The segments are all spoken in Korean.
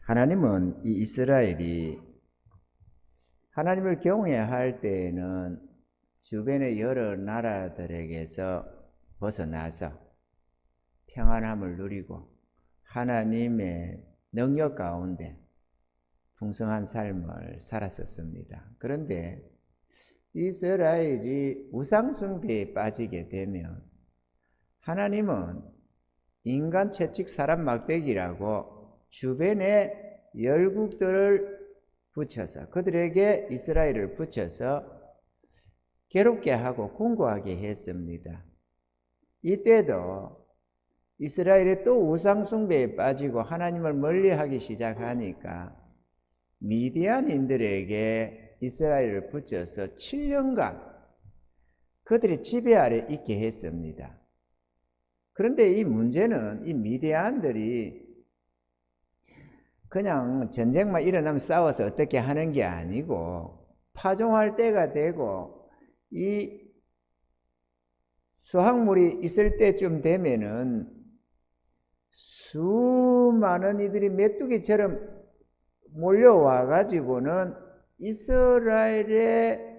하나님은 이 이스라엘이 하나님을 경외할 때에는 주변의 여러 나라들에게서 벗어나서 평안함을 누리고 하나님의 능력 가운데 풍성한 삶을 살았었습니다. 그런데 이스라엘이 우상숭배에 빠지게 되면 하나님은 인간 채찍 사람 막대기라고 주변에 열국들을 붙여서 그들에게 이스라엘을 붙여서 괴롭게 하고 공고하게 했습니다. 이때도 이스라엘이 또 우상숭배에 빠지고 하나님을 멀리하기 시작하니까 미디안인들에게 이스라엘을 붙여서 7년간 그들의 지배 아래 있게 했습니다. 그런데 이 문제는 이 미디안들이 그냥 전쟁만 일어나면 싸워서 어떻게 하는 게 아니고 파종할 때가 되고 이 수확물이 있을 때쯤 되면은 수많은 이들이 메뚜기처럼 몰려와 가지고는 이스라엘의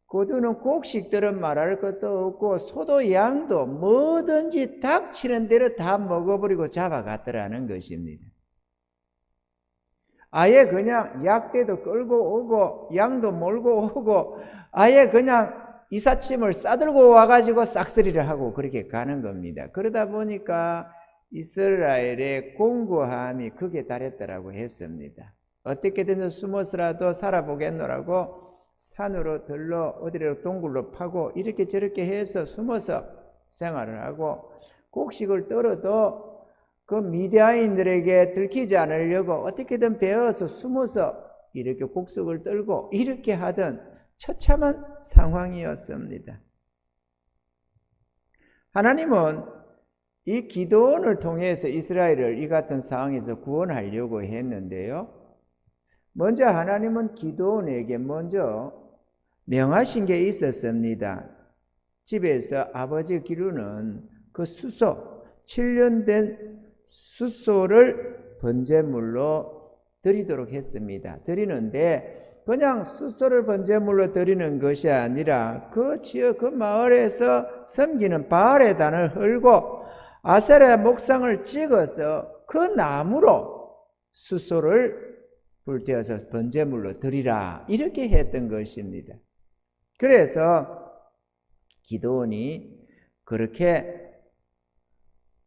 거두는 곡식들은 말할 것도 없고 소도 양도 뭐든지 닥치는 대로 다 먹어버리고 잡아갔더라는 것입니다. 아예 그냥 약대도 끌고 오고 양도 몰고 오고 아예 그냥 이삿짐을 싸들고 와가지고 싹쓸이를 하고 그렇게 가는 겁니다. 그러다 보니까 이스라엘의 공고함이 극에 달했다라고 했습니다. 어떻게든 숨어서라도 살아보겠노라고 산으로 들러 어디로 동굴로 파고 이렇게 저렇게 해서 숨어서 생활을 하고 곡식을 떨어도 그 미디안인들에게 들키지 않으려고 어떻게든 베어서 숨어서 이렇게 곡식을 떨고 이렇게 하던 처참한 상황이었습니다. 하나님은 이 기도원을 통해서 이스라엘을 이 같은 상황에서 구원하려고 했는데요. 먼저 하나님은 기도원에게 먼저 명하신 게 있었습니다. 집에서 아버지 기르는 그 수소, 7년 된 수소를 번제물로 드리도록 했습니다. 드리는데 그냥 수소를 번제물로 드리는 것이 아니라 그 지역 그 마을에서 섬기는 바알의 단을 헐고 아세라 목상을 찍어서 그 나무로 수소를 불태워서 번제물로 드리라 이렇게 했던 것입니다. 그래서 기도원이 그렇게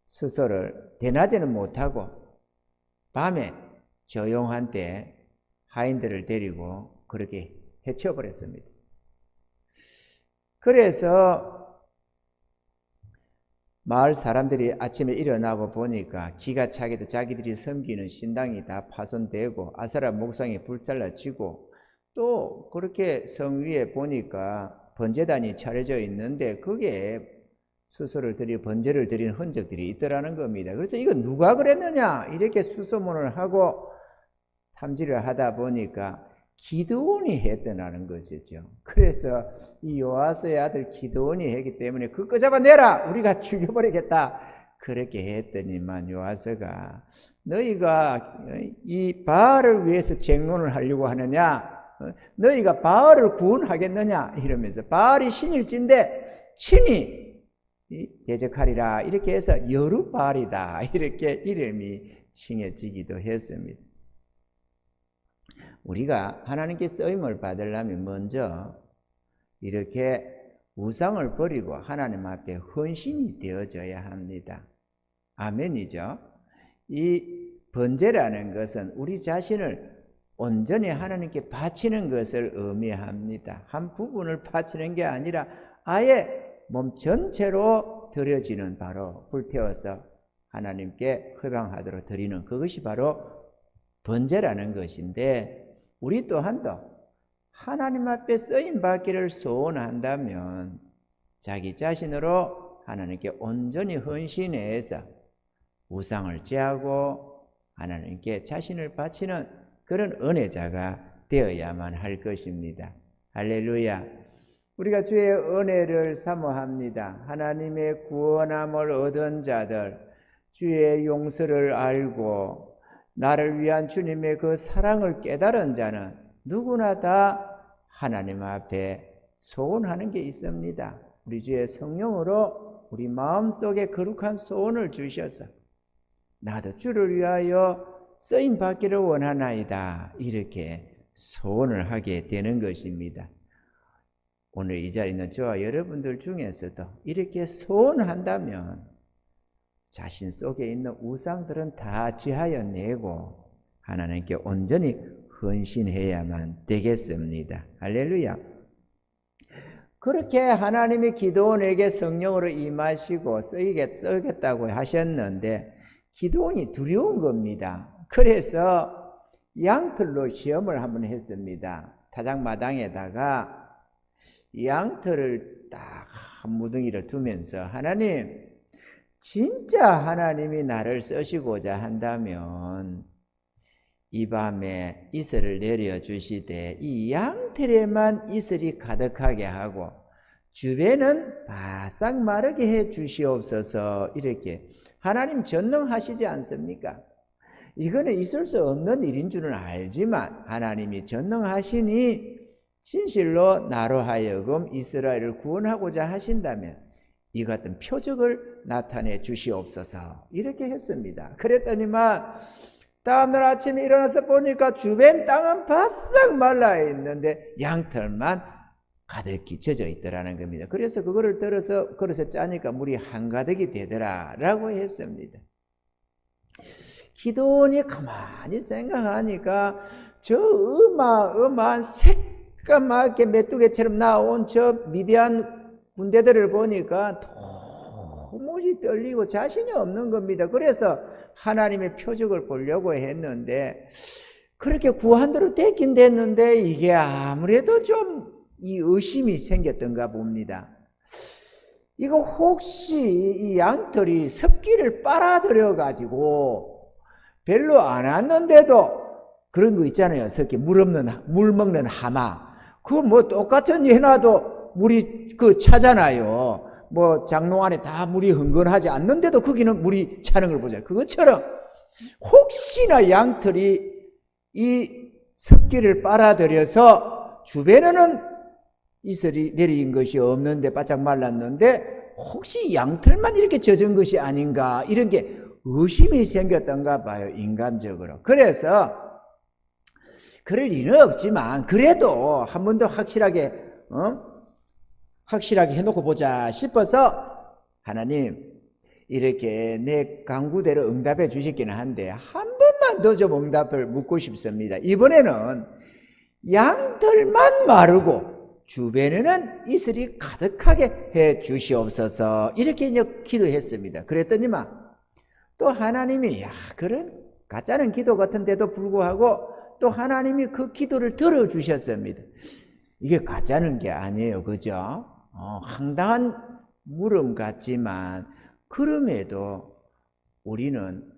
수소를 대낮에는 못하고 밤에 조용한 때 하인들을 데리고 그렇게 해쳐버렸습니다. 그래서 마을 사람들이 아침에 일어나고 보니까 기가 차게도 자기들이 섬기는 신당이 다 파손되고 아세라 목상이 불살라치고 또 그렇게 성 위에 보니까 번제단이 차려져 있는데 그게 수소를 드리고 번제를 드리는 흔적들이 있더라는 겁니다. 그래서 이거 누가 그랬느냐 이렇게 수소문을 하고 탐지를 하다 보니까 기드온이 했더라는 것이죠. 그래서 이 요아스의 아들 기드온이 했기 때문에 그거 잡아내라 우리가 죽여버리겠다 그렇게 했더니만 요아스가 너희가 이 바알을 위해서 쟁론을 하려고 하느냐 너희가 바알을 구원하겠느냐 이러면서 바알이 신일진데 친히 대적하리라 이렇게 해서 여룻바알이다 이렇게 이름이 칭해지기도 했습니다. 우리가 하나님께 쓰임을 받으려면 먼저 이렇게 우상을 버리고 하나님 앞에 헌신이 되어져야 합니다. 아멘이죠. 이 번제라는 것은 우리 자신을 온전히 하나님께 바치는 것을 의미합니다. 한 부분을 바치는 게 아니라 아예 몸 전체로 드려지는 바로 불태워서 하나님께 허방하도록 드리는 그것이 바로 번제라는 것인데 우리 또한도 하나님 앞에 쓰임받기를 소원한다면 자기 자신으로 하나님께 온전히 헌신해서 우상을 제하고 하나님께 자신을 바치는 그런 은혜자가 되어야만 할 것입니다. 할렐루야. 우리가 주의 은혜를 사모합니다. 하나님의 구원함을 얻은 자들, 주의 용서를 알고 나를 위한 주님의 그 사랑을 깨달은 자는 누구나 다 하나님 앞에 소원하는 게 있습니다. 우리 주의 성령으로 우리 마음속에 거룩한 소원을 주셔서 나도 주를 위하여 쓰임 받기를 원하나이다, 이렇게 소원을 하게 되는 것입니다. 오늘 이 자리에 있는 저와 여러분들 중에서도 이렇게 소원한다면 자신 속에 있는 우상들은 다 지하여 내고 하나님께 온전히 헌신해야만 되겠습니다. 할렐루야. 그렇게 하나님이 기도원에게 성령으로 임하시고 쓰겠다고 하셨는데 기도원이 두려운 겁니다. 그래서 양털로 시험을 한번 했습니다. 타작마당에다가 양털을 딱 한 무덩이를 두면서 하나님, 진짜 하나님이 나를 쓰시고자 한다면 이 밤에 이슬을 내려주시되 이 양털에만 이슬이 가득하게 하고 주변은 바싹 마르게 해 주시옵소서. 이렇게 하나님 전능하시지 않습니까? 이거는 있을 수 없는 일인 줄은 알지만 하나님이 전능하시니 진실로 나로 하여금 이스라엘을 구원하고자 하신다면 이 같은 표적을 나타내 주시옵소서. 이렇게 했습니다. 그랬더니만 다음날 아침에 일어나서 보니까 주변 땅은 바싹 말라 있는데 양털만 가득히 젖어 있더라는 겁니다. 그래서 그거를 들어서 그릇에 짜니까 물이 한가득이 되더라라고 했습니다. 기도원이 가만히 생각하니까 저 어마어마한 새까맣게 메뚜기처럼 나온 저 미디안 군대들을 보니까 도무지 떨리고 자신이 없는 겁니다. 그래서 하나님의 표적을 보려고 했는데 그렇게 구한 대로 됐긴 됐는데 이게 아무래도 좀 이 의심이 생겼던가 봅니다. 이거 혹시 이 양털이 습기를 빨아들여 가지고 별로 안 왔는데도 그런 거 있잖아요. 습기 물 먹는 하마. 그거 뭐 똑같은 일 해놔도 물이 차잖아요. 뭐 장롱 안에 다 물이 흥건하지 않는데도 거기는 물이 차는 걸 보잖아요. 그것처럼 혹시나 양털이 이 습기를 빨아들여서 주변에는 이슬이 내린 것이 없는데 바짝 말랐는데 혹시 양털만 이렇게 젖은 것이 아닌가, 이런 게 의심이 생겼던가 봐요, 인간적으로. 그래서 그럴 리는 없지만 그래도 한 번 더 확실하게 해놓고 보자 싶어서 하나님, 이렇게 내 간구대로 응답해 주시기는 한데 한 번만 더 좀 응답을 묻고 싶습니다. 이번에는 양털만 마르고 주변에는 이슬이 가득하게 해 주시옵소서. 이렇게 기도했습니다. 그랬더니만 또 하나님이 그런 가짜는 기도 같은데도 불구하고 또 하나님이 그 기도를 들어주셨습니다. 이게 가짜는 게 아니에요, 그죠? 황당한 물음 같지만 그럼에도 우리는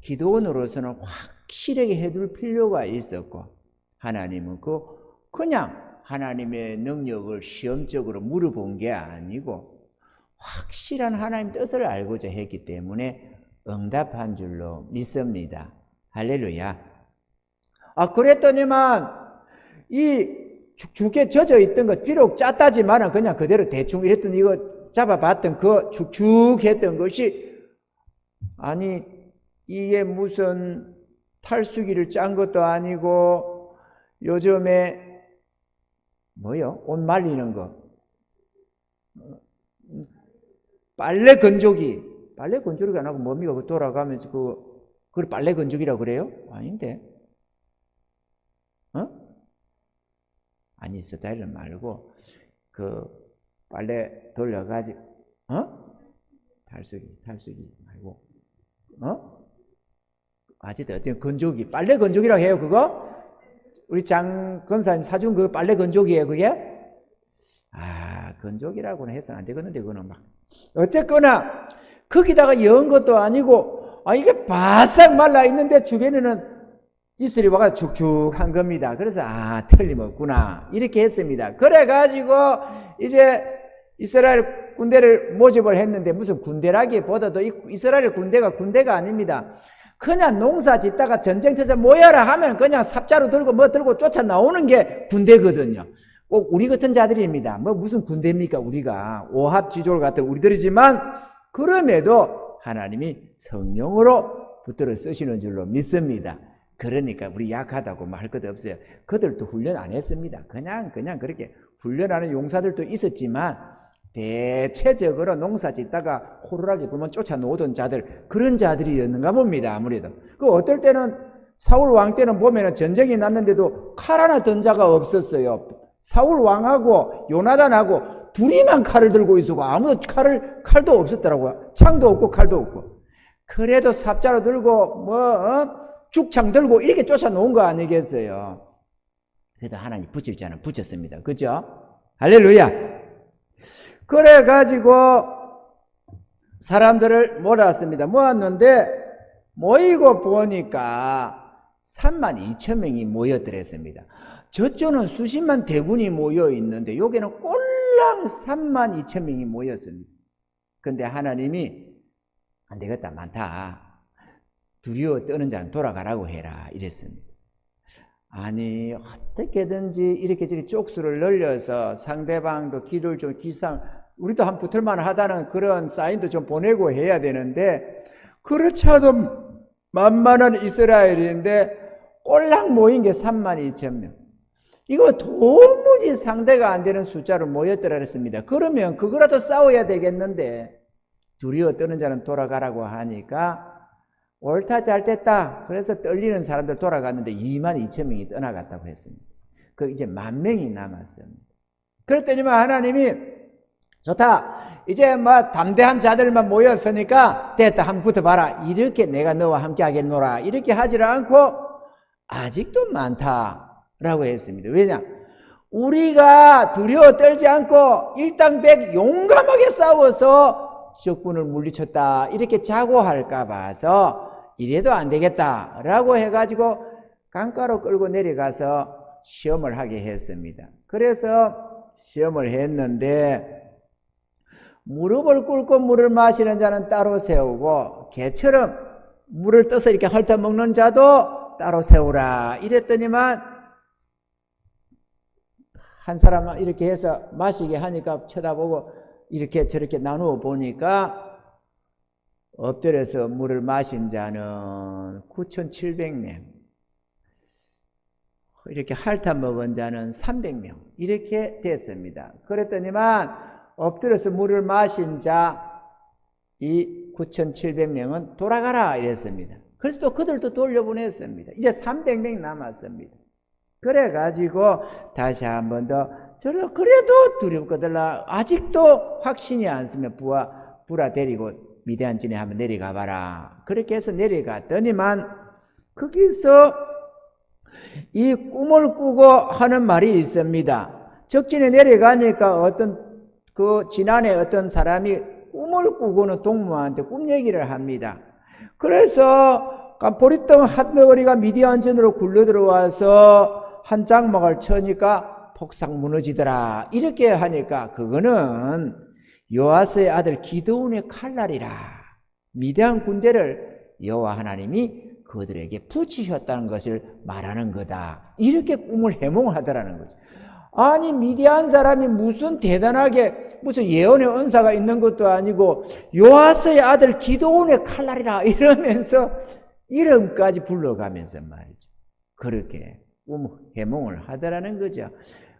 기도원으로서는 확실하게 해둘 필요가 있었고, 하나님은 그냥 하나님의 능력을 시험적으로 물어본 게 아니고 확실한 하나님 뜻을 알고자 했기 때문에 응답한 줄로 믿습니다. 할렐루야. 그랬더니만 이 축축해 젖어 있던 것, 비록 짰다지만은 그냥 그대로 대충 이랬더니 이거 잡아봤던 그 축축했던 것이, 아니 이게 무슨 탈수기를 짠 것도 아니고 요즘에 옷 말리는 거, 빨래 건조기가 안 하고 뭡니까? 돌아가면서 그걸 빨래 건조기라고 그래요? 아닌데. 아니, 스타일은 말고 빨래 돌려가지고 탈수기 말고 어쨌든 건조기, 빨래 건조기라고 해요, 그거? 우리 장 권사님 사준 그 빨래 건조기예요, 그게? 건조기라고는 해서는 안 되겠는데, 그거는 어쨌거나 거기다가 연 것도 아니고 이게 바싹 말라 있는데 주변에는 이슬이 와가 축축한 겁니다. 그래서 틀림없구나, 이렇게 했습니다. 그래가지고 이제 이스라엘 군대를 모집을 했는데, 무슨 군대라기보다도 이스라엘 군대가 아닙니다. 그냥 농사 짓다가 전쟁터에서 모여라 하면 그냥 삽자루 들고 뭐 들고 쫓아 나오는 게 군대거든요. 꼭 우리 같은 자들입니다. 뭐 무슨 군대입니까? 우리가 오합지졸 같은 우리들이지만 그럼에도 하나님이 성령으로 붙들어 쓰시는 줄로 믿습니다. 그러니까 우리 약하다고 뭐 할 것도 없어요. 그들도 훈련 안 했습니다. 그냥 그렇게 훈련하는 용사들도 있었지만 대체적으로 농사 짓다가 호루라기 불면 쫓아 놓던 자들, 그런 자들이었는가 봅니다. 아무래도 그 어떨 때는 사울 왕 때는 보면은 전쟁이 났는데도 칼 하나 든 자가 없었어요. 사울 왕하고 요나단하고 둘이만 칼을 들고 있었고 아무도 칼도 없었더라고요. 창도 없고 칼도 없고. 그래도 삽자루 들고 죽창 들고 이렇게 쫓아 놓은 거 아니겠어요? 그래도 하나님 붙일 자는 붙였습니다. 그죠? 할렐루야. 그래가지고 사람들을 모았습니다. 모았는데 모이고 보니까 32,000명이 모였더랬습니다. 저쪽은 수십만 대군이 모여 있는데 여기는 꼴랑 32,000명이 모였습니다. 근데 하나님이 안 되겠다, 많다. 두려워 떠는 자는 돌아가라고 해라 이랬습니다. 아니 어떻게든지 이렇게 쪽수를 늘려서 상대방도 길을 좀 우리도 한 붙을만 하다는 그런 사인도 좀 보내고 해야 되는데 그렇지 않아도 만만한 이스라엘인데 꼴랑 모인 게 32,000명. 이거 도무지 상대가 안 되는 숫자로 모였더라 그랬습니다. 그러면 그거라도 싸워야 되겠는데 두려워 떠는 자는 돌아가라고 하니까 옳다 잘됐다. 그래서 떨리는 사람들 돌아갔는데 22,000명이 떠나갔다고 했습니다. 그 이제 10,000명이 남았습니다. 그랬더니만 하나님이 좋다. 이제 뭐 담대한 자들만 모였으니까 됐다. 한번 붙어봐라. 이렇게 내가 너와 함께 하겠노라. 이렇게 하지를 않고 아직도 많다라고 했습니다. 왜냐? 우리가 두려워 떨지 않고 일당백 용감하게 싸워서 적군을 물리쳤다. 이렇게 자고할까 봐서 이래도 안 되겠다라고 해가지고 강가로 끌고 내려가서 시험을 하게 했습니다. 그래서 시험을 했는데 무릎을 꿇고 물을 마시는 자는 따로 세우고 개처럼 물을 떠서 이렇게 핥아먹는 자도 따로 세우라 이랬더니만 한 사람은 이렇게 해서 마시게 하니까 쳐다보고 이렇게 저렇게 나누어 보니까 엎드려서 물을 마신 자는 9,700명, 이렇게 핥아먹은 자는 300명 이렇게 됐습니다. 그랬더니만 엎드려서 물을 마신 자 이 9,700명은 돌아가라 이랬습니다. 그래서 또 그들도 돌려보냈습니다. 이제 300명 남았습니다. 그래가지고 다시 한 번 더 그래도 두렵거들라 아직도 확신이 안 쓰면 부라 데리고 미디안 진에 한번 내려가 봐라. 그렇게 해서 내려갔더니만 거기서 이 꿈을 꾸고 하는 말이 있습니다. 적진에 내려가니까 지난해 어떤 사람이 꿈을 꾸고는 동무한테 꿈 얘기를 합니다. 그래서 보리떡 한 덩어리가 미디안전으로 굴러 들어와서 한 장막을 쳐니까 폭삭 무너지더라. 이렇게 하니까 그거는 요아스의 아들 기드온의 칼날이라. 미디안 군대를 여호와 하나님이 그들에게 붙이셨다는 것을 말하는 거다. 이렇게 꿈을 해몽하더라는 거죠. 아니 미디안 사람이 무슨 대단하게 무슨 예언의 은사가 있는 것도 아니고 요아스의 아들 기드온의 칼날이라 이러면서 이름까지 불러가면서 말이죠. 그렇게 해몽을 하더라는 거죠.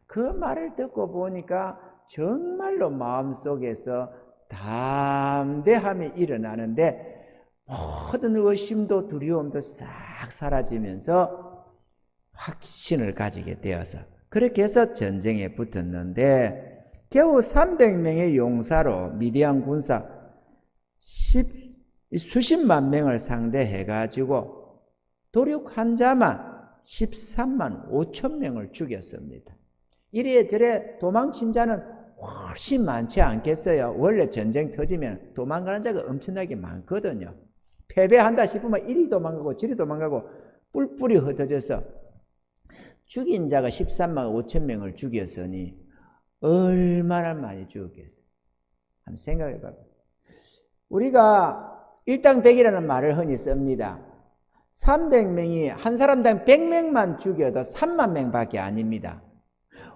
그 말을 듣고 보니까 정말로 마음속에서 담대함이 일어나는데 모든 의심도 두려움도 싹 사라지면서 확신을 가지게 되어서 그렇게 해서 전쟁에 붙었는데 겨우 300명의 용사로 미디안 군사 수십만 명을 상대해가지고 도륙한 자만 13만 5천 명을 죽였습니다. 이래저래 도망친 자는 훨씬 많지 않겠어요. 원래 전쟁 터지면 도망가는 자가 엄청나게 많거든요. 패배한다 싶으면 이리 도망가고 저리 도망가고 뿔뿔이 흩어져서 죽인 자가 13만 5천 명을 죽였으니 얼마나 많이 죽었겠어요. 한번 생각해 봐요. 우리가 일당백이라는 말을 흔히 씁니다. 300명이 한 사람당 100명만 죽여도 3만 명밖에 아닙니다.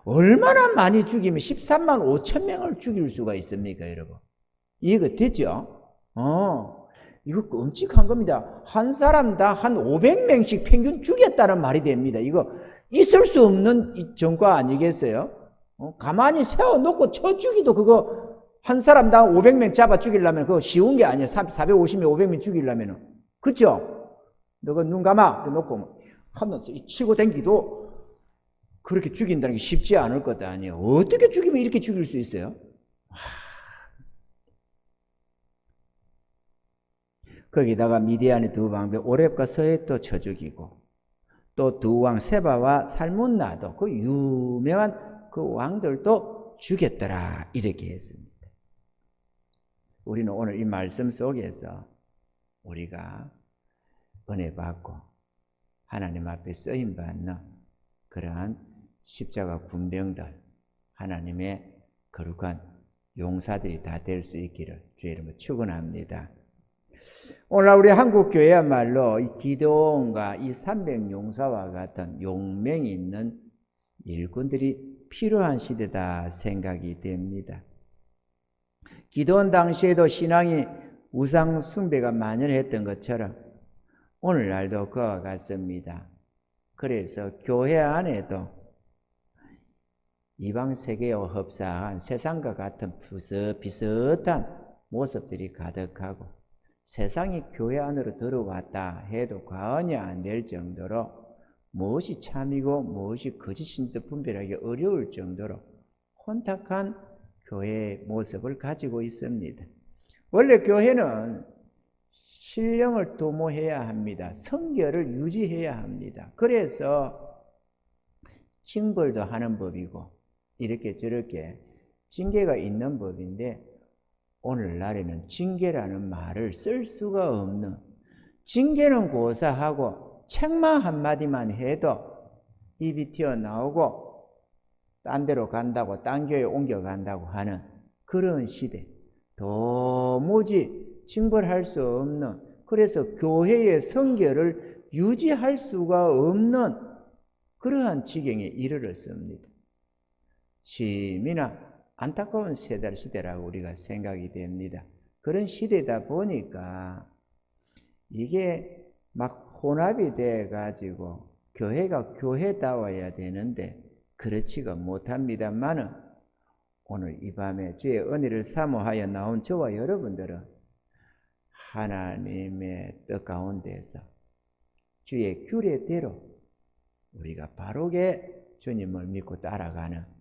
얼마나 많이 죽이면 13만 5천 명을 죽일 수가 있습니까, 여러분? 이해가 되죠? 이거 끔찍한 겁니다. 한 사람당 한 500명씩 평균 죽였다는 말이 됩니다. 이거 있을 수 없는 전과 아니겠어요? 가만히 세워놓고 쳐 죽이도 그거 한 사람당 500명 잡아 죽이려면 그거 쉬운 게 아니에요. 450명, 500명 죽이려면. 그렇죠? 너가 눈 감아 놓고 하면서 치고 댕기도 그렇게 죽인다는 게 쉽지 않을 것 아니에요. 어떻게 죽이면 이렇게 죽일 수 있어요? 거기다가 미디안의 두 방백 오렙과 서헷도 쳐 죽이고 또 두 왕 세바와 살문나도 그 유명한 그 왕들도 죽였더라 이렇게 했습니다. 우리는 오늘 이 말씀 속에서 우리가 은혜 받고 하나님 앞에 쓰임 받는 그러한 십자가 군병들 하나님의 거룩한 용사들이 다 될 수 있기를 주의 이름으로 축원합니다. 오늘 우리 한국교회야말로 이 기도원과 이 300용사와 같은 용맹이 있는 일꾼들이 필요한 시대다 생각이 됩니다. 기도원 당시에도 신앙이 우상 숭배가 만연했던 것처럼 오늘날도 그와 같습니다. 그래서 교회 안에도 이방 세계와 흡사한 세상과 같은 비슷비슷한 모습들이 가득하고 세상이 교회 안으로 들어왔다 해도 과언이 안 될 정도로 무엇이 참이고 무엇이 거짓인지도 분별하기 어려울 정도로 혼탁한 교회의 모습을 가지고 있습니다. 원래 교회는 신령을 도모해야 합니다. 성결을 유지해야 합니다. 그래서 징벌도 하는 법이고 이렇게 저렇게 징계가 있는 법인데 오늘날에는 징계라는 말을 쓸 수가 없는, 징계는 고사하고 책망 한마디만 해도 입이 튀어나오고 딴 데로 간다고 딴 교회에 옮겨간다고 하는 그런 시대, 도무지 징벌할 수 없는, 그래서 교회의 성결을 유지할 수가 없는 그러한 지경에 이르렀습니다. 심히나 안타까운 시대라고 우리가 생각이 됩니다. 그런 시대다 보니까 이게 막 혼합이 돼가지고 교회가 교회다워야 되는데 그렇지가 못합니다만은 오늘 이 밤에 주의 은혜를 사모하여 나온 저와 여러분들은 하나님의 뜻 가운데서 주의 규례대로 우리가 바르게 주님을 믿고 따라가는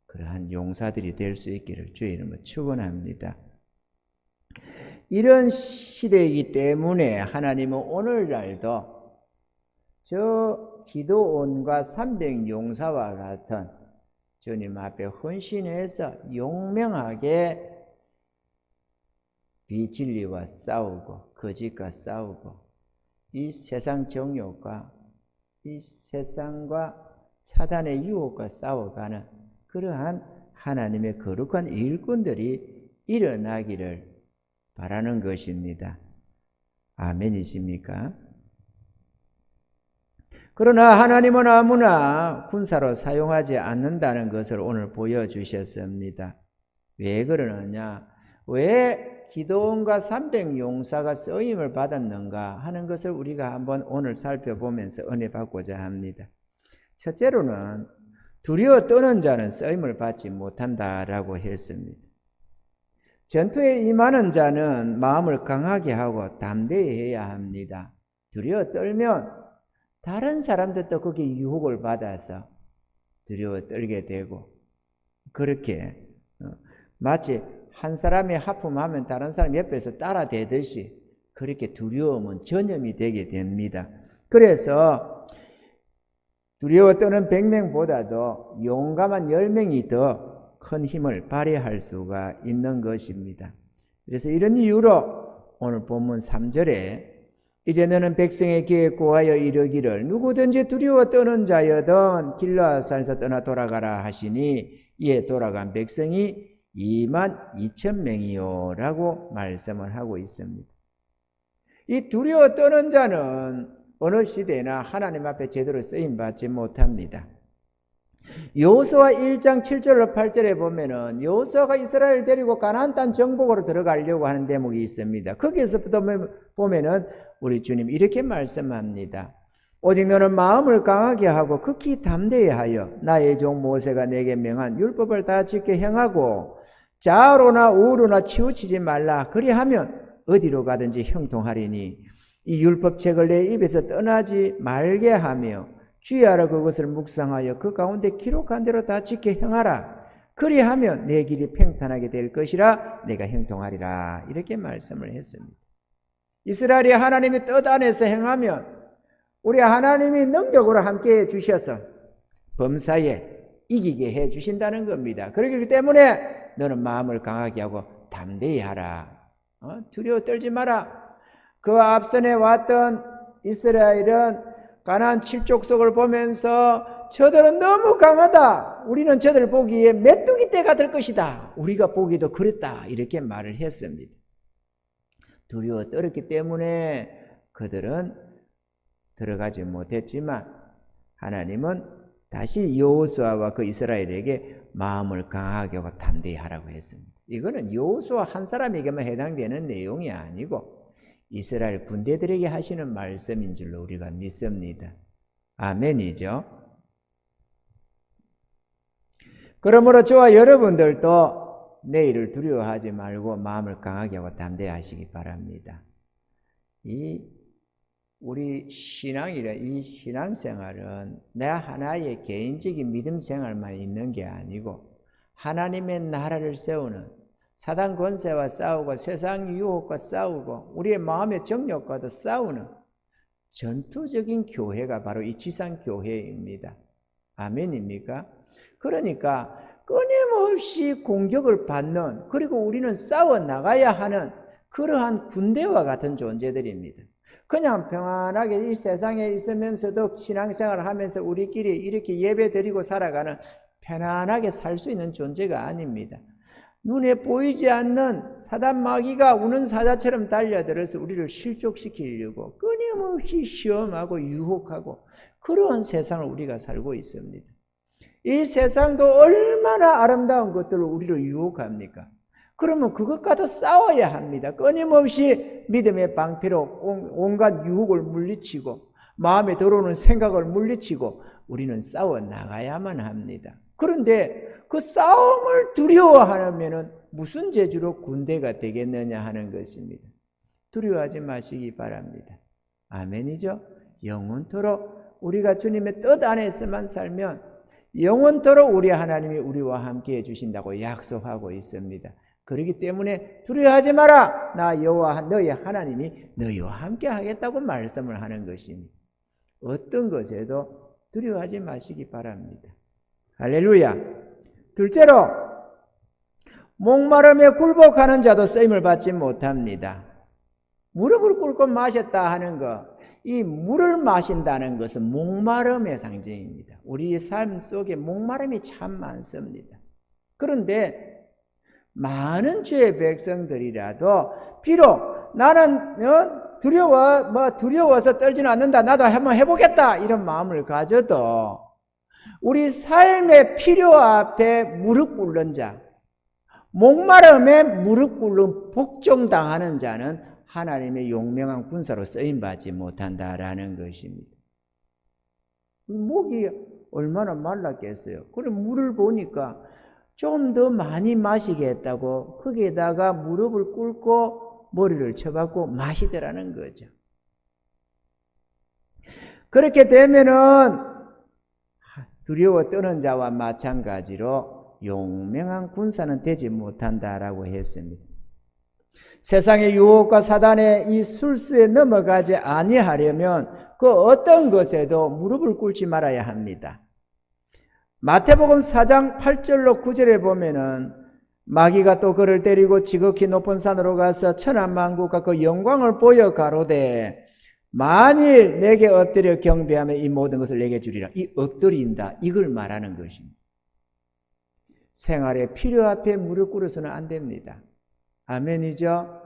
그러한 용사들이 될 수 있기를 주의 이름으로 축원합니다. 이런 시대이기 때문에 하나님은 오늘날도 저 기도원과 300용사와 같은 주님 앞에 헌신해서 용맹하게 비진리와 싸우고 거짓과 싸우고 이 세상 정욕과 이 세상과 사단의 유혹과 싸워가는 그러한 하나님의 거룩한 일꾼들이 일어나기를 바라는 것입니다. 아멘이십니까? 그러나 하나님은 아무나 군사로 사용하지 않는다는 것을 오늘 보여주셨습니다. 왜 그러느냐? 왜 기도원과 300용사가 쓰임을 받았는가 하는 것을 우리가 한번 오늘 살펴보면서 은혜 받고자 합니다. 첫째로는 두려워 떠는 자는 쓰임을 받지 못한다라고 했습니다. 전투에 임하는 자는 마음을 강하게 하고 담대히 해야 합니다. 두려워 떨면 다른 사람들도 거기에 유혹을 받아서 두려워 떨게 되고, 그렇게 마치 한 사람이 하품하면 다른 사람 옆에서 따라대듯이 그렇게 두려움은 전염이 되게 됩니다. 그래서 두려워 떠는 100명보다도 용감한 10명이 더 큰 힘을 발휘할 수가 있는 것입니다. 그래서 이런 이유로 오늘 본문 3절에 이제 너는 백성의 귀에 고하여 이르기를 누구든지 두려워 떠는 자여든 길라앗에서 떠나 돌아가라 하시니 이에 돌아간 백성이 22,000명이요 라고 말씀을 하고 있습니다. 이 두려워 떠는 자는 어느 시대나 하나님 앞에 제대로 쓰임받지 못합니다. 여호수아 1장 7절로 8절에 보면은 여호수아가 이스라엘 데리고 가나안 땅 정복으로 들어가려고 하는 대목이 있습니다. 거기에서부터 보면은 우리 주님 이렇게 말씀합니다. 오직 너는 마음을 강하게 하고 극히 담대히 하여 나의 종 모세가 내게 명한 율법을 다 지켜 행하고 좌우로나 우우로나 치우치지 말라. 그리하면 어디로 가든지 형통하리니 이 율법책을 내 입에서 떠나지 말게 하며 주의하라. 그것을 묵상하여 그 가운데 기록한 대로 다 지켜 행하라. 그리하면 내 길이 평탄하게 될 것이라. 내가 형통하리라. 이렇게 말씀을 했습니다. 이스라엘이 하나님의 뜻 안에서 행하면 우리 하나님이 능력으로 함께 해 주셔서 범사에 이기게 해 주신다는 겁니다. 그렇기 때문에 너는 마음을 강하게 하고 담대히 하라. 두려워 떨지 마라. 그 앞선에 왔던 이스라엘은 가나안 7족속을 보면서 저들은 너무 강하다. 우리는 저들 보기에 메뚜기 떼가 될 것이다. 우리가 보기도 그랬다. 이렇게 말을 했습니다. 두려워 떨었기 때문에 그들은 들어가지 못했지만 하나님은 다시 여호수아와 그 이스라엘에게 마음을 강하게 하고 담대히 하라고 했습니다. 이거는 여호수아 한 사람에게만 해당되는 내용이 아니고 이스라엘 군대들에게 하시는 말씀인 줄로 우리가 믿습니다. 아멘이죠. 그러므로 저와 여러분들도 내일을 두려워하지 말고 마음을 강하게 하고 담대히 하시기 바랍니다. 우리 이 신앙생활은 내 하나의 개인적인 믿음 생활만 있는 게 아니고 하나님의 나라를 세우는 사단 권세와 싸우고 세상 유혹과 싸우고 우리의 마음의 정욕과도 싸우는 전투적인 교회가 바로 이 지상교회입니다. 아멘입니까? 그러니까 끊임없이 공격을 받는, 그리고 우리는 싸워 나가야 하는 그러한 군대와 같은 존재들입니다. 그냥 평안하게 이 세상에 있으면서도 신앙생활을 하면서 우리끼리 이렇게 예배 드리고 살아가는 편안하게 살 수 있는 존재가 아닙니다. 눈에 보이지 않는 사단 마귀가 우는 사자처럼 달려들어서 우리를 실족시키려고 끊임없이 시험하고 유혹하고 그러한 세상을 우리가 살고 있습니다. 이 세상도 얼마나 아름다운 것들로 우리를 유혹합니까? 그러면 그것과도 싸워야 합니다. 끊임없이 믿음의 방패로 온갖 유혹을 물리치고 마음에 들어오는 생각을 물리치고 우리는 싸워 나가야만 합니다. 그런데 그 싸움을 두려워하면 무슨 재주로 군대가 되겠느냐 하는 것입니다. 두려워하지 마시기 바랍니다. 아멘이죠? 영원토록 우리가 주님의 뜻 안에서만 살면 영원토록 우리 하나님이 우리와 함께 해주신다고 약속하고 있습니다. 그렇기 때문에 두려워하지 마라. 나 여호와 너희 하나님이 너희와 함께 하겠다고 말씀을 하는 것입니다. 어떤 것에도 두려워하지 마시기 바랍니다. 할렐루야. 둘째로 목마름에 굴복하는 자도 쓰임을 받지 못합니다. 무릎을 꿇고 마셨다 하는 것, 이 물을 마신다는 것은 목마름의 상징입니다. 우리 삶 속에 목마름이 참 많습니다. 그런데 많은 주의 백성들이라도 비록 나는 두려워서 떨지는 않는다, 나도 한번 해보겠다 이런 마음을 가져도 우리 삶의 필요 앞에 무릎 꿇는 자, 목마름에 무릎 꿇는 복종당하는 자는 하나님의 용맹한 군사로 쓰임받지 못한다라는 것입니다. 목이 얼마나 말랐겠어요. 그럼 물을 보니까 좀 더 많이 마시게 했다고 거기에다가 무릎을 꿇고 머리를 쳐박고 마시더라는 거죠. 그렇게 되면은 두려워 떠는 자와 마찬가지로 용맹한 군사는 되지 못한다라고 했습니다. 세상의 유혹과 사단의 이 술수에 넘어가지 아니하려면 그 어떤 것에도 무릎을 꿇지 말아야 합니다. 마태복음 4장 8절로 9절에 보면은 마귀가 또 그를 데리고 지극히 높은 산으로 가서 천하만국과 그 영광을 보여 가로되 만일 내게 엎드려 경배하면 이 모든 것을 내게 주리라. 이 엎드린다, 이걸 말하는 것입니다. 생활의 필요 앞에 무릎 꿇어서는 안 됩니다. 아멘이죠?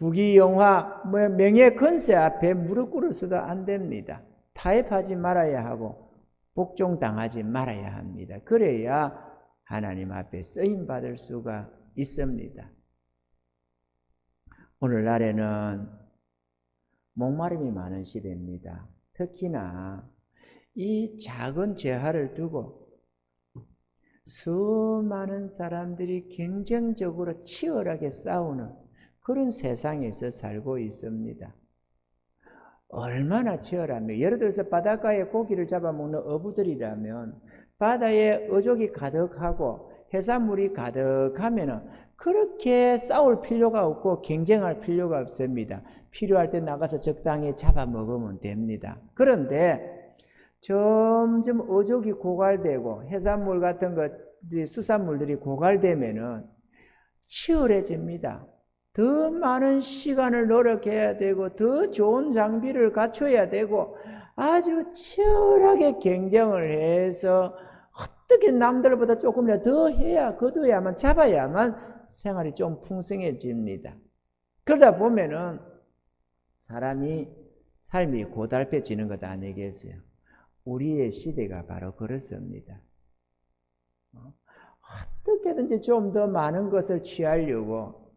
부귀영화, 명예 건세 앞에 무릎 꿇어서도 안 됩니다. 타협하지 말아야 하고 복종당하지 말아야 합니다. 그래야 하나님 앞에 쓰임받을 수가 있습니다. 오늘날에는 목마름이 많은 시대입니다. 특히나 이 작은 죄화를 두고 수많은 사람들이 경쟁적으로 치열하게 싸우는 그런 세상에서 살고 있습니다. 얼마나 치열하며, 예를 들어서 바닷가에 고기를 잡아먹는 어부들이라면 바다에 어족이 가득하고 해산물이 가득하면 그렇게 싸울 필요가 없고 경쟁할 필요가 없습니다. 필요할 때 나가서 적당히 잡아먹으면 됩니다. 그런데 점점 어족이 고갈되고 해산물 같은 것들이, 수산물들이 고갈되면은 치열해집니다. 더 많은 시간을 노력해야 되고 더 좋은 장비를 갖춰야 되고 아주 치열하게 경쟁을 해서 어떻게 남들보다 조금이라도 더 해야, 거둬야만, 잡아야만 생활이 좀 풍성해집니다. 그러다 보면은 삶이 고달퍼지는 것 아니겠어요? 우리의 시대가 바로 그렇습니다. 어떻게든지 좀 더 많은 것을 취하려고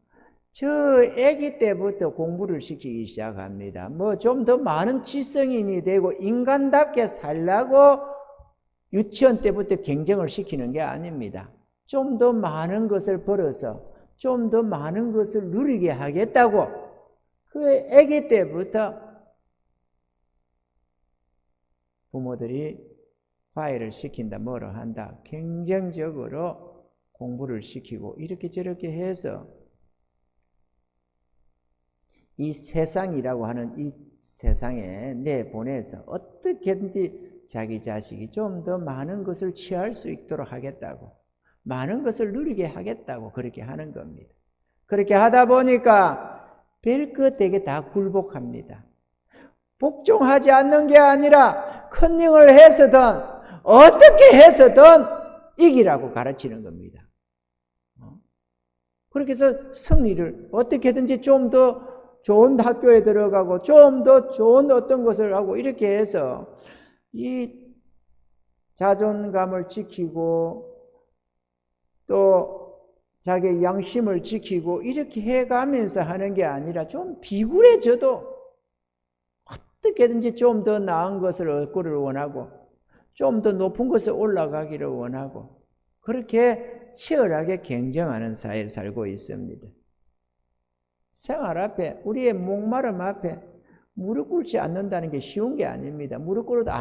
저 아기 때부터 공부를 시키기 시작합니다. 좀 더 많은 지성인이 되고 인간답게 살라고 유치원 때부터 경쟁을 시키는 게 아닙니다. 좀 더 많은 것을 벌어서 좀 더 많은 것을 누리게 하겠다고 그 아기 때부터 부모들이 과외를 시킨다, 뭐로 한다, 경쟁적으로 공부를 시키고 이렇게 저렇게 해서 이 세상이라고 하는 이 세상에 내보내서 어떻게든지 자기 자식이 좀 더 많은 것을 취할 수 있도록 하겠다고, 많은 것을 누리게 하겠다고 그렇게 하는 겁니다. 그렇게 하다 보니까 별것 되게 다 굴복합니다. 복종하지 않는 게 아니라 컨닝을 해서든 어떻게 해서든 이기라고 가르치는 겁니다. 그렇게 해서 승리를 어떻게든지 좀 더 좋은 학교에 들어가고 좀 더 좋은 어떤 것을 하고 이렇게 해서 이 자존감을 지키고 또 자기의 양심을 지키고 이렇게 해가면서 하는 게 아니라 좀 비굴해져도 어떻게든지 좀 더 나은 것을 얻기를 원하고 좀 더 높은 것에 올라가기를 원하고 그렇게 치열하게 경쟁하는 사회를 살고 있습니다. 생활 앞에, 우리의 목마름 앞에 무릎 꿇지 않는다는 게 쉬운 게 아닙니다. 무릎 꿇어도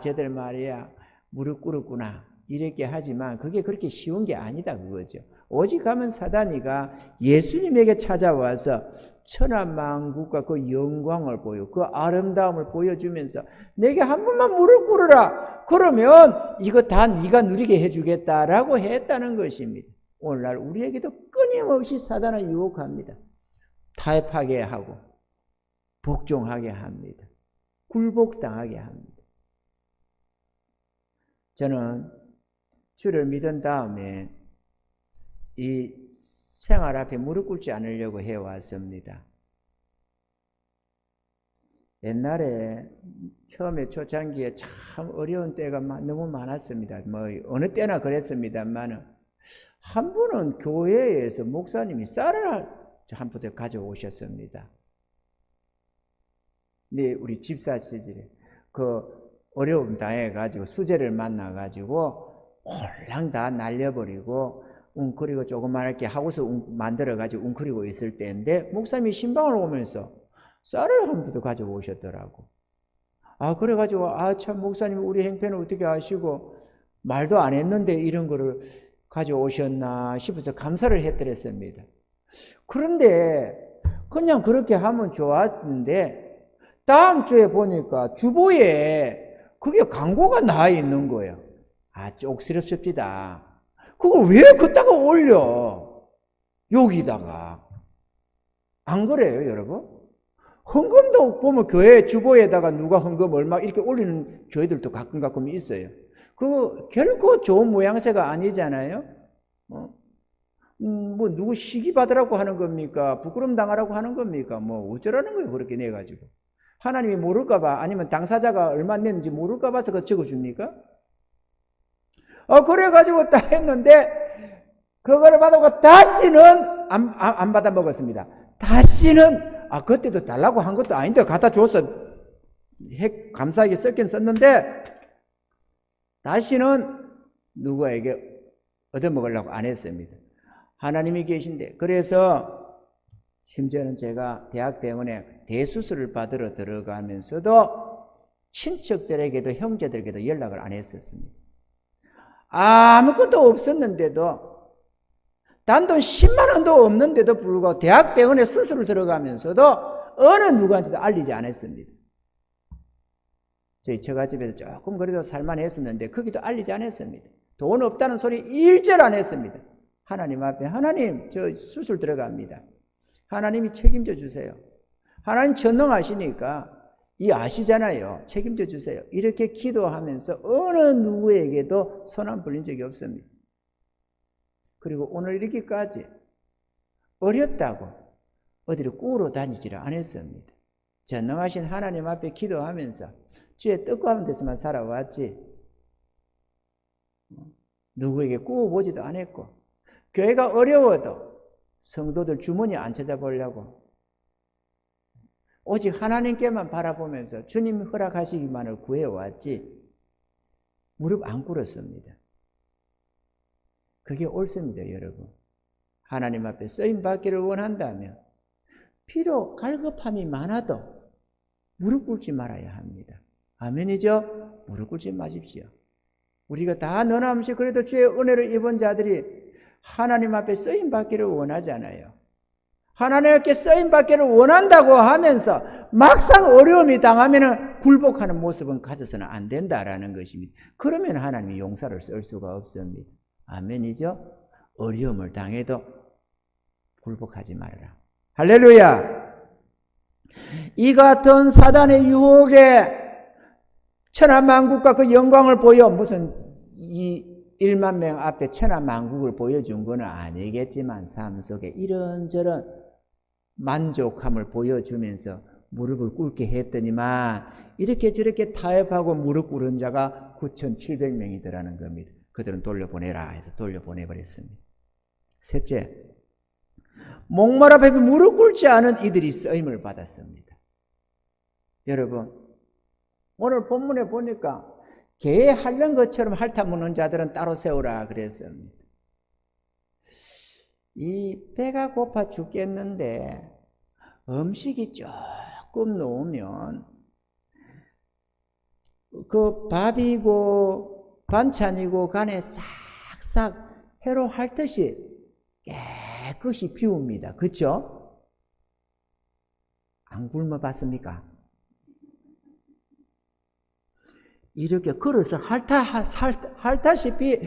쟤들 말이야 무릎 꿇었구나 이렇게 하지만 그게 그렇게 쉬운 게 아니다 그거죠. 오직 하면 사단이가 예수님에게 찾아와서 천하만국과 그 영광을 그 아름다움을 보여주면서 내게 한 번만 무릎 꿇어라, 그러면 이거 다 네가 누리게 해주겠다라고 했다는 것입니다. 오늘날 우리에게도 끊임없이 사단을 유혹합니다. 타협하게 하고 복종하게 합니다. 굴복당하게 합니다. 저는 주를 믿은 다음에 이 생활 앞에 무릎 꿇지 않으려고 해왔습니다. 옛날에 처음에 초창기에 참 어려운 때가 너무 많았습니다. 어느 때나 그랬습니다만 한 번은 교회에서 목사님이 쌀을 한 포대 가져오셨습니다. 네, 우리 집사 시절에 그 어려움 당해가지고 수제를 만나가지고 홀랑 다 날려버리고 웅크리고 조그맣게 하고서 만들어가지고 웅크리고 있을 때인데 목사님이 신방을 오면서 쌀을 한 포대 가져오셨더라고. 그래가지고 참 목사님 우리 행편을 어떻게 아시고 말도 안 했는데 이런 거를 가져오셨나 싶어서 감사를 했더랬습니다. 그런데 그냥 그렇게 하면 좋았는데 다음 주에 보니까 주보에 그게 광고가 나와 있는 거예요. 쪽스럽습니다. 그걸 왜 그따가 올려? 여기다가. 안 그래요, 여러분? 헌금도 보면 교회 주보에다가 누가 헌금 얼마 이렇게 올리는 교회들도 가끔 있어요. 그거 결코 좋은 모양새가 아니잖아요. 뭐 누구 시기 받으라고 하는 겁니까? 부끄럼 당하라고 하는 겁니까? 뭐 어쩌라는 거예요, 그렇게 내가지고. 하나님이 모를까봐, 아니면 당사자가 얼마 냈는지 모를까봐서 그거 적어줍니까? 그래가지고 딱 했는데, 그거를 받아고 다시는 안 받아 먹었습니다. 다시는, 그때도 달라고 한 것도 아닌데, 갖다 줬어. 감사하게 썼긴 썼는데, 다시는 누구에게 얻어먹으려고 안 했습니다. 하나님이 계신데. 그래서 심지어는 제가 대학병원에 대수술을 받으러 들어가면서도 친척들에게도 형제들에게도 연락을 안 했었습니다. 아무것도 없었는데도, 단돈 10만 원도 없는데도 불구하고 대학병원에 수술을 들어가면서도 어느 누구한테도 알리지 않았습니다. 저희 처가집에서 조금 그래도 살만했었는데 거기도 알리지 않았습니다. 돈 없다는 소리 일절 안 했습니다. 하나님 앞에, 하나님 저 수술 들어갑니다. 하나님이 책임져 주세요. 하나님 전능하시니까 이 아시잖아요. 책임져 주세요. 이렇게 기도하면서 어느 누구에게도 손 안 벌린 적이 없습니다. 그리고 오늘 이렇게까지 어렵다고 어디를 꾸러 다니지를 않았습니다. 전능하신 하나님 앞에 기도하면서 주의 뜻과는 데서만 살아왔지 누구에게 꾸어보지도 않았고, 교회가 어려워도 성도들 주머니 안 쳐다보려고 오직 하나님께만 바라보면서 주님 허락하시기만을 구해왔지 무릎 안 꿇었습니다. 그게 옳습니다, 여러분. 하나님 앞에 쓰임받기를 원한다면 비록 갈급함이 많아도 무릎 꿇지 말아야 합니다. 아멘이죠? 무릎 꿇지 마십시오. 우리가 다 너나없이 그래도 주의 은혜를 입은 자들이 하나님 앞에 쓰임받기를 원하잖아요. 하나님께 쓰임받기를 원한다고 하면서 막상 어려움이 당하면 굴복하는 모습은 가져서는 안 된다라는 것입니다. 그러면 하나님이 용서를 쓸 수가 없습니다. 아멘이죠? 어려움을 당해도 굴복하지 말아라. 할렐루야! 이 같은 사단의 유혹에 천하만국과 그 영광을 보여, 무슨 이 1만 명 앞에 천하만국을 보여준 건 아니겠지만 삶 속에 이런저런 만족함을 보여주면서 무릎을 꿇게 했더니만 이렇게 저렇게 타협하고 무릎 꿇은 자가 9,700명이더라는 겁니다. 그들은 돌려보내라 해서 돌려보내버렸습니다. 셋째, 목마라 배 무릎 꿇지 않은 이들이 쓰임을 받았습니다. 여러분, 오늘 본문에 보니까 개 핥는 것처럼 핥아먹는 자들은 따로 세우라 그랬습니다. 이 배가 고파 죽겠는데 음식이 조금 놓으면 그 밥이고 반찬이고 간에 싹싹 회로 핥듯이 깨끗이 비웁니다. 그렇죠? 안 굶어봤습니까? 이렇게 걸어서 핥다시피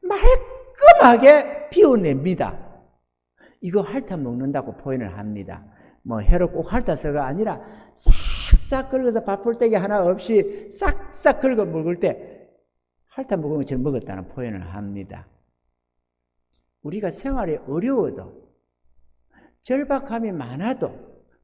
말끔하게 비워냅니다. 이거 핥아 먹는다고 표현을 합니다. 뭐 회로 꼭 핥아서가 아니라 싹싹 긁어서 밥풀떼기 하나 없이 싹싹 긁어 먹을 때 핥아 먹은 것처럼 먹었다는 표현을 합니다. 우리가 생활이 어려워도 절박함이 많아도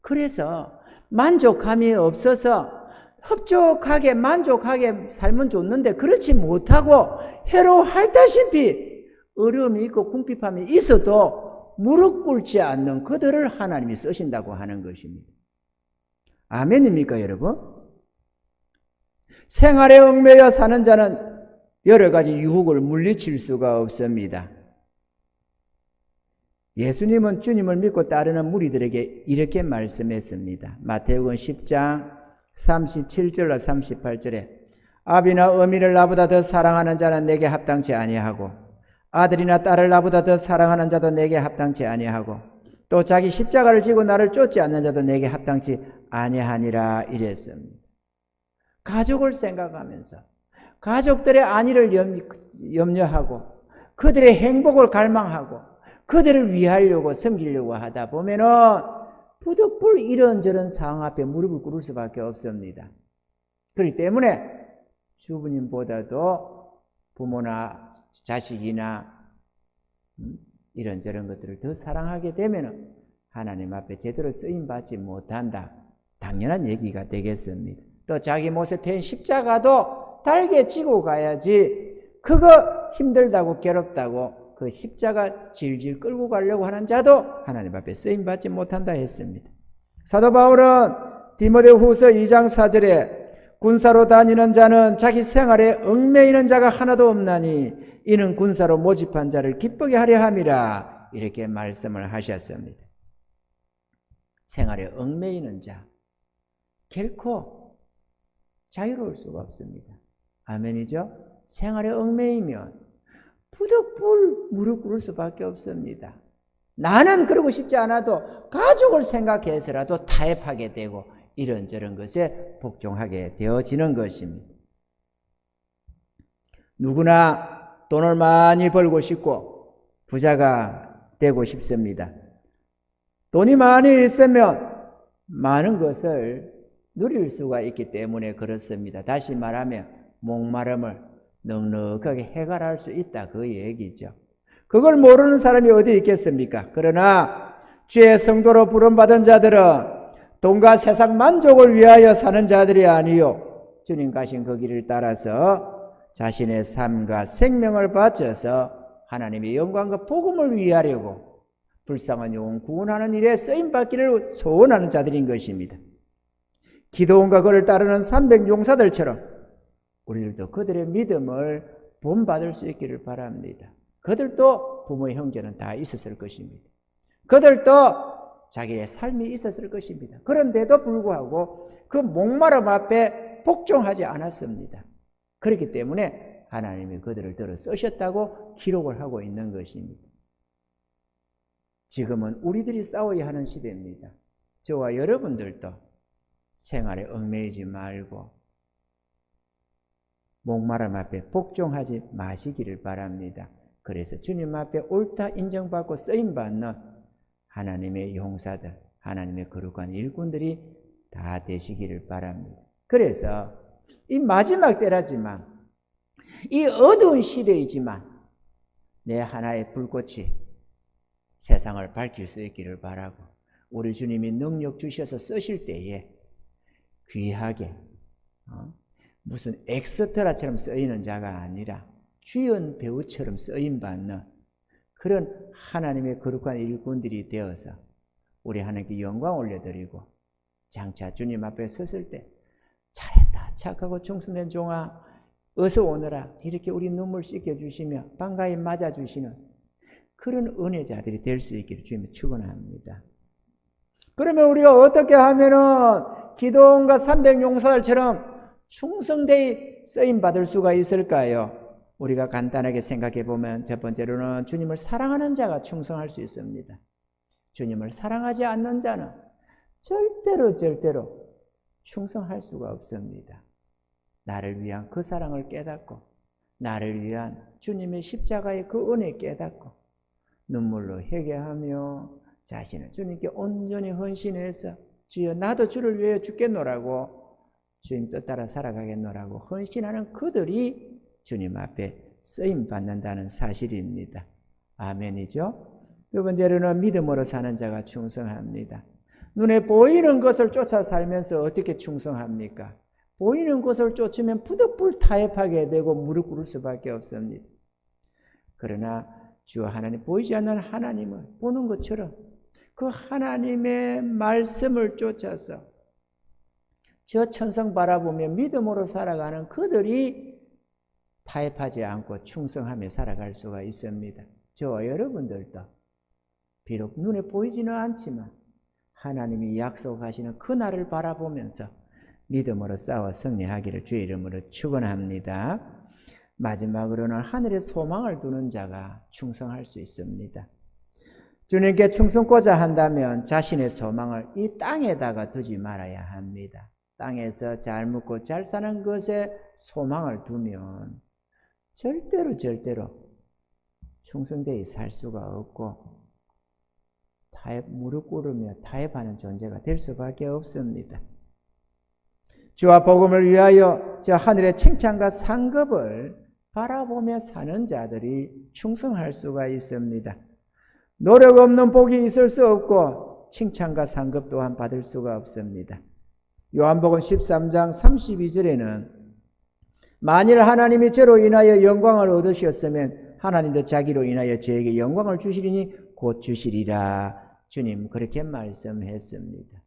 그래서 만족함이 없어서 흡족하게 만족하게 살면 좋는데 그렇지 못하고 해로 핥다시피 어려움이 있고 궁핍함이 있어도 무릎 꿇지 않는 그들을 하나님이 쓰신다고 하는 것입니다. 아멘입니까, 여러분? 생활에 얽매여 사는 자는 여러 가지 유혹을 물리칠 수가 없습니다. 예수님은 주님을 믿고 따르는 무리들에게 이렇게 말씀했습니다. 마태복음 10장 37절로 38절에 아비나 어미를 나보다 더 사랑하는 자는 내게 합당치 아니하고 아들이나 딸을 나보다 더 사랑하는 자도 내게 합당치 아니하고 또 자기 십자가를 지고 나를 쫓지 않는 자도 내게 합당치 아니하니라 이랬습니다. 가족을 생각하면서 가족들의 안위를 염려하고 그들의 행복을 갈망하고 그들을 위하려고 섬기려고 하다 보면은 부득불 이런저런 상황 앞에 무릎을 꿇을 수밖에 없습니다. 그렇기 때문에 주부님보다도 부모나 자식이나 이런저런 것들을 더 사랑하게 되면 하나님 앞에 제대로 쓰임받지 못한다. 당연한 얘기가 되겠습니다. 또 자기 못에 태인 십자가도 달게 지고 가야지, 그거 힘들다고 괴롭다고 그 십자가 질질 끌고 가려고 하는 자도 하나님 앞에 쓰임받지 못한다 했습니다. 사도 바울은 디모데후서 2장 4절에 군사로 다니는 자는 자기 생활에 얽매이는 자가 하나도 없나니 이는 군사로 모집한 자를 기쁘게 하려 함이라, 이렇게 말씀을 하셨습니다. 생활에 얽매이는 자, 결코 자유로울 수가 없습니다. 아멘이죠? 생활에 얽매이면 부득불 무릎 꿇을 수밖에 없습니다. 나는 그러고 싶지 않아도 가족을 생각해서라도 타협하게 되고 이런저런 것에 복종하게 되어지는 것입니다. 누구나 돈을 많이 벌고 싶고 부자가 되고 싶습니다. 돈이 많이 있으면 많은 것을 누릴 수가 있기 때문에 그렇습니다. 다시 말하면 목마름을 넉넉하게 해결할 수 있다, 그 얘기죠. 그걸 모르는 사람이 어디 있겠습니까? 그러나 주의 성도로 부름받은 자들은 돈과 세상 만족을 위하여 사는 자들이 아니요, 주님 가신 그 길을 따라서 자신의 삶과 생명을 바쳐서 하나님의 영광과 복음을 위하려고 불쌍한 영혼 구원하는 일에 쓰임받기를 소원하는 자들인 것입니다. 기도원과 그를 따르는 300용사들처럼 우리들도 그들의 믿음을 본받을 수 있기를 바랍니다. 그들도 부모의 형제는 다 있었을 것입니다. 그들도 자기의 삶이 있었을 것입니다. 그런데도 불구하고 그 목마름 앞에 복종하지 않았습니다. 그렇기 때문에 하나님이 그들을 들어 쓰셨다고 기록을 하고 있는 것입니다. 지금은 우리들이 싸워야 하는 시대입니다. 저와 여러분들도 생활에 얽매이지 말고 목마름 앞에 복종하지 마시기를 바랍니다. 그래서 주님 앞에 옳다 인정받고 쓰임받는 하나님의 용사들, 하나님의 거룩한 일꾼들이 다 되시기를 바랍니다. 그래서 이 마지막 때라지만, 이 어두운 시대이지만 내 하나의 불꽃이 세상을 밝힐 수 있기를 바라고, 우리 주님이 능력 주셔서 쓰실 때에 귀하게 무슨 엑스트라처럼 쓰이는 자가 아니라 주연 배우처럼 쓰임받는 그런 하나님의 거룩한 일꾼들이 되어서 우리 하나님께 영광 올려드리고 장차 주님 앞에 섰을 때 잘했다, 착하고 충성된 종아, 어서 오너라, 이렇게 우리 눈물 씻겨주시며 반가이 맞아주시는 그런 은혜자들이 될 수 있기를 주님이 축원합니다. 그러면 우리가 어떻게 하면은 기도원과 300용사들처럼 충성되이 쓰임받을 수가 있을까요? 우리가 간단하게 생각해 보면 첫 번째로는 주님을 사랑하는 자가 충성할 수 있습니다. 주님을 사랑하지 않는 자는 절대로 충성할 수가 없습니다. 나를 위한 그 사랑을 깨닫고 나를 위한 주님의 십자가의 그 은혜 깨닫고 눈물로 회개하며 자신을 주님께 온전히 헌신해서 주여 나도 주를 위해 죽겠노라고, 주님 뜻 따라 살아가겠노라고 헌신하는 그들이 주님 앞에 쓰임받는다는 사실입니다. 아멘이죠? 두 번째로는 믿음으로 사는 자가 충성합니다. 눈에 보이는 것을 쫓아 살면서 어떻게 충성합니까? 보이는 것을 쫓으면 부득불 타협하게 되고 무릎 꿇을 수밖에 없습니다. 그러나 주 하나님, 보이지 않는 하나님을 보는 것처럼 그 하나님의 말씀을 쫓아서 저 천성 바라보며 믿음으로 살아가는 그들이 타협하지 않고 충성하며 살아갈 수가 있습니다. 저와 여러분들도 비록 눈에 보이지는 않지만 하나님이 약속하시는 그 날을 바라보면서 믿음으로 싸워 승리하기를 주의 이름으로 축원합니다. 마지막으로는 하늘에 소망을 두는 자가 충성할 수 있습니다. 주님께 충성고자 한다면 자신의 소망을 이 땅에다가 두지 말아야 합니다. 땅에서 잘 먹고 잘 사는 것에 소망을 두면 절대로 충성되이 살 수가 없고 무릎 꿇으며 타협하는 존재가 될 수밖에 없습니다. 주와 복음을 위하여 저 하늘의 칭찬과 상급을 바라보며 사는 자들이 충성할 수가 있습니다. 노력 없는 복이 있을 수 없고 칭찬과 상급 또한 받을 수가 없습니다. 요한복음 13장 32절에는 만일 하나님이 저로 인하여 영광을 얻으셨으면 하나님도 자기로 인하여 저에게 영광을 주시리니 곧 주시리라. 주님 그렇게 말씀했습니다.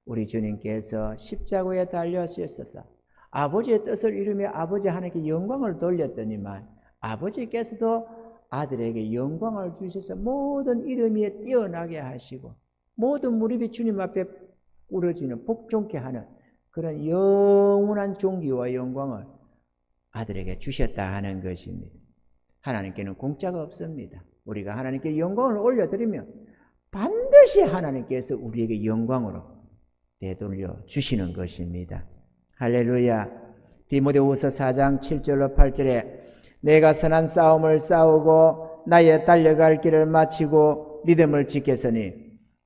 우리 주님께서 십자가에 달려주셔서 아버지의 뜻을 이루며 아버지 하나님께 영광을 돌렸더니만 아버지께서도 아들에게 영광을 주셔서 모든 이름 위에 뛰어나게 하시고 모든 무릎이 주님 앞에 꿇어지는 복종케 하는 그런 영원한 존귀와 영광을 아들에게 주셨다 하는 것입니다. 하나님께는 공짜가 없습니다. 우리가 하나님께 영광을 올려드리면 반드시 하나님께서 우리에게 영광으로 되돌려 주시는 것입니다. 할렐루야. 디모데후서 4장 7절로 8절에 내가 선한 싸움을 싸우고 나의 달려갈 길을 마치고 믿음을 지켰으니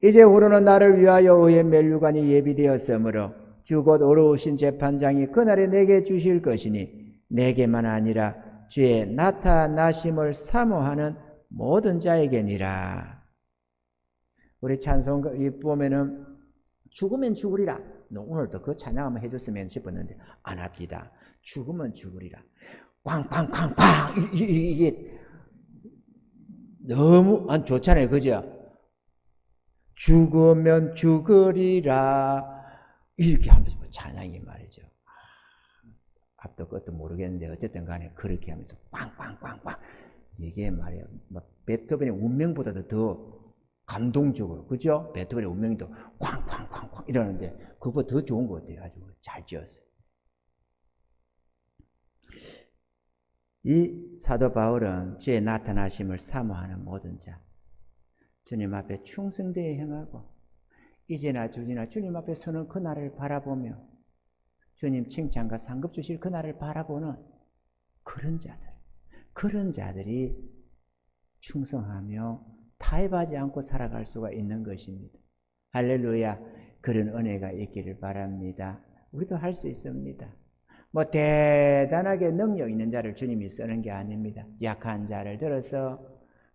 이제 후로는 나를 위하여 의의 면류관이 예비되었으므로 주 곧 어려우신 재판장이 그날에 내게 주실 것이니 내게만 아니라 주의 나타나심을 사모하는 모든 자에게니라. 우리 찬송 보면은 죽으면 죽으리라. 오늘도 그 찬양 한번 해줬으면 싶었는데 안 합니다. 죽으면 죽으리라. 꽝꽝꽝꽝 이게 너무 안 좋잖아요, 그죠? 죽으면 죽으리라 이렇게 하면서 찬양이 말이죠. 앞도 끝도 모르겠는데 어쨌든 간에 그렇게 하면서 꽝꽝꽝꽝 이게 말이에요. 베토벤의 운명보다도 더 감동적으로, 그죠? 베토벤의 운명도 꽝꽝꽝꽝 이러는데 그거보다 더 좋은 것 같아요. 아주 잘 지었어요. 이 사도 바울은 주의 나타나심을 사모하는 모든 자, 주님 앞에 충성되어 행하고 이제나 주지나 주님 앞에 서는 그날을 바라보며 주님 칭찬과 상급 주실 그날을 바라보는 그런 자들이 충성하며 타협하지 않고 살아갈 수가 있는 것입니다. 할렐루야. 그런 은혜가 있기를 바랍니다. 우리도 할 수 있습니다. 뭐 대단하게 능력 있는 자를 주님이 쓰는 게 아닙니다. 약한 자를 들어서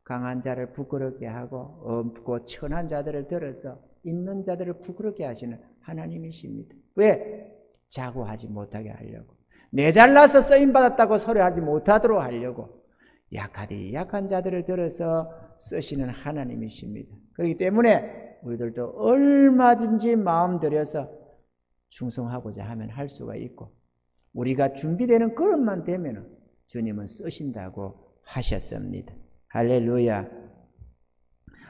강한 자를 부끄럽게 하고 없고 천한 자들을 들어서 있는 자들을 부끄럽게 하시는 하나님이십니다. 왜? 자고하지 못하게 하려고, 내 잘나서 쓰임받았다고 소리하지 못하도록 하려고 약하디 약한 자들을 들어서 쓰시는 하나님이십니다. 그렇기 때문에 우리들도 얼마든지 마음 들여서 충성하고자 하면 할 수가 있고 우리가 준비되는 그릇만 되면 주님은 쓰신다고 하셨습니다. 할렐루야.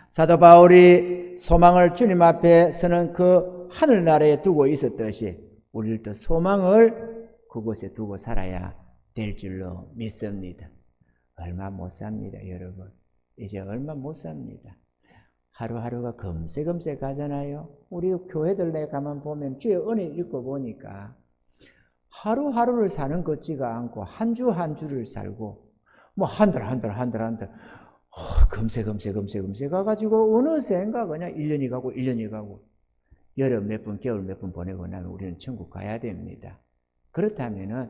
사도 바울이 소망을 주님 앞에 서는 그 하늘나라에 두고 있었듯이 우리들도 소망을 그곳에 두고 살아야 될 줄로 믿습니다. 얼마 못 삽니다, 여러분. 이제 얼마 못 삽니다. 하루하루가 금세금세 가잖아요. 우리 교회들 내 가만 보면 주의 은혜 읽고 보니까 하루하루를 사는 것 같지가 않고 한 주 한 주를 살고 뭐 한 달 금세 가가지고 어느새인가 그냥 1년이 가고 1년이 가고 여름 몇 번 겨울 몇 번 보내고 나면 우리는 천국 가야 됩니다. 그렇다면은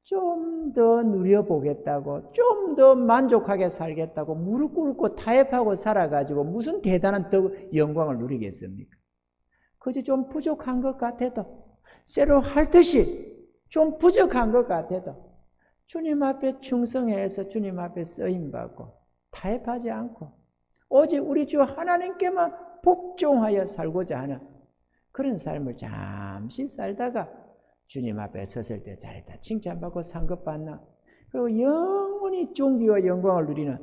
좀 더 누려보겠다고 좀 더 만족하게 살겠다고 무릎 꿇고 타협하고 살아가지고 무슨 대단한 더 영광을 누리겠습니까? 그저 좀 부족한 것 같아도 쇠로 핥듯이 좀 부족한 것 같아도 주님 앞에 충성해서 주님 앞에 쓰임받고 타협하지 않고 오직 우리 주 하나님께만 복종하여 살고자 하는 그런 삶을 잠시 살다가 주님 앞에 섰을 때 잘했다 칭찬받고 상급받나 그리고 영원히 존귀와 영광을 누리는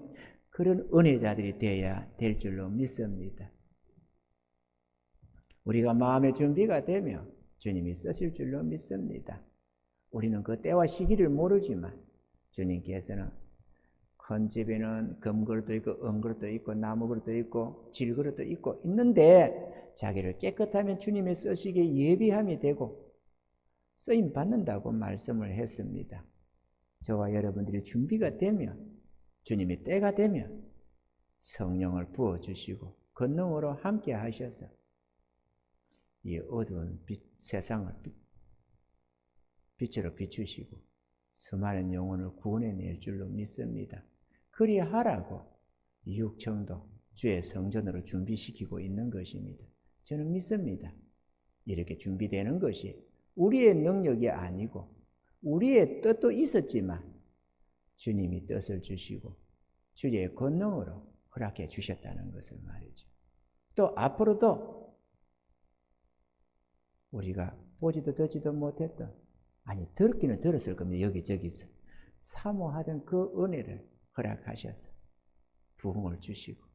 그런 은혜자들이 되어야 될 줄로 믿습니다. 우리가 마음의 준비가 되면 주님이 쓰실 줄로 믿습니다. 우리는 그 때와 시기를 모르지만 주님께서는 큰 집에는 금그릇도 있고 은그릇도 있고 나무그릇도 있고 질그릇도 있고 있는데 자기를 깨끗하면 주님의 쓰시기에 예비함이 되고 쓰임 받는다고 말씀을 했습니다. 저와 여러분들이 준비가 되면 주님의 때가 되면 성령을 부어주시고 권능으로 함께 하셔서 이 어두운 세상을 빛으로 비추시고 수많은 영혼을 구원해낼 줄로 믿습니다. 그리하라고 육청도 주의 성전으로 준비시키고 있는 것입니다. 저는 믿습니다. 이렇게 준비되는 것이 우리의 능력이 아니고 우리의 뜻도 있었지만 주님이 뜻을 주시고 주의 권능으로 허락해 주셨다는 것을 말이죠. 또 앞으로도 우리가 보지도 듣지도 못했던, 아니 들기는 들었을 겁니다. 여기저기서 사모하던 그 은혜를 허락하셔서 부흥을 주시고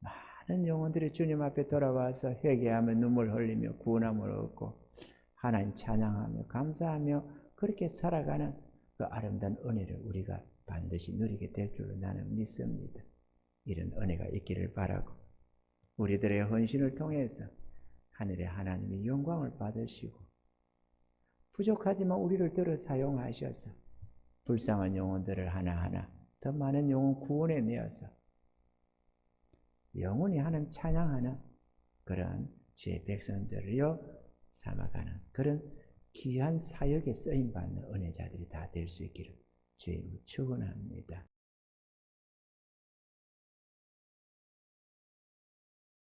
많은 영혼들이 주님 앞에 돌아와서 회개하며 눈물 흘리며 구원함을 얻고 하나님 찬양하며 감사하며 그렇게 살아가는 그 아름다운 은혜를 우리가 반드시 누리게 될 줄로 나는 믿습니다. 이런 은혜가 있기를 바라고 우리들의 헌신을 통해서 하늘의 하나님의 영광을 받으시고 부족하지만 우리를 들어 사용하셔서 불쌍한 영혼들을 하나하나 더 많은 영혼 구원해 내어서 영원히 하나님 찬양하는 그런 주의 백성들을요 삼아가는 그런 귀한 사역에 쓰임받는 은혜자들이 다 될 수 있기를 주의 축원합니다.